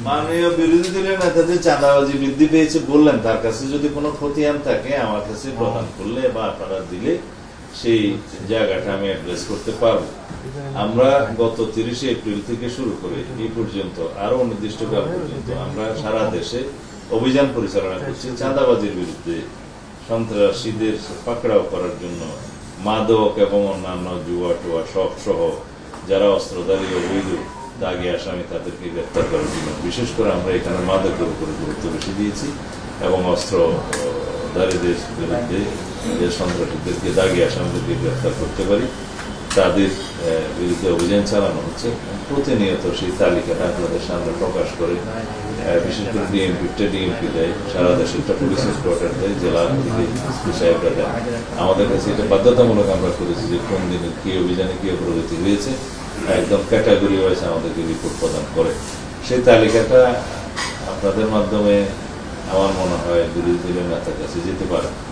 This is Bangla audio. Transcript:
মাননীয় বিরোধী দলীয় নেতা যে চাঁদাবাজি বৃদ্ধি পেয়েছে বললেন, তার কাছে যদি কোনো খতিয়ান থাকে আমার কাছে প্রদান করলে বা আপনারা দিলে সেই জায়গাটা আমি অ্যাড্রেস করতে পারবো। আমরা গত 30 এপ্রিল থেকে শুরু করে এই পর্যন্ত আরো অনির্দিষ্টকাল পর্যন্ত আমরা সারা দেশে অভিযান পরিচালনা করছি চাঁদাবাজির বিরুদ্ধে, সন্ত্রাসীদের পাকড়াও করার জন্য, মাদক এবং অন্যান্য জুয়া টুয়া সব সহ যারা অস্ত্রধারী অবৈধ দাগি আসামি তাদেরকে গ্রেপ্তার করার জন্য বিশেষ করে আমরা এখানে মাদকের উপরে গুরুত্ব বেশি দিয়েছি এবং অস্ত্রধারীদের বিরুদ্ধে যে সন্ত্রাসীদেরকে দাগি আসামিদেরকে গ্রেপ্তার করতে পারি তাদের বিরুদ্ধে অভিযান চালানো হচ্ছে। প্রতিনিয়ত সেই তালিকাটা আপনাদের সামনে প্রকাশ করে, বিশেষ করে ডিএমপি দেয়, সারা দেশে একটা পুলিশ হেডকোয়ার্টার দেয়, জেলা থেকে সাহেবরা দেয়। আমাদের কাছে এটা বাধ্যতামূলক আমরা করেছি যে কোন দিনে কি অভিযানে কি অগ্রগতি হয়েছে একদম ক্যাটাগরি ওয়াইজ আমাদেরকে রিপোর্ট প্রদান করে। সেই তালিকাটা আপনাদের মাধ্যমে আমার মনে হয় বিরোধী দলের নেতার কাছে যেতে পারে।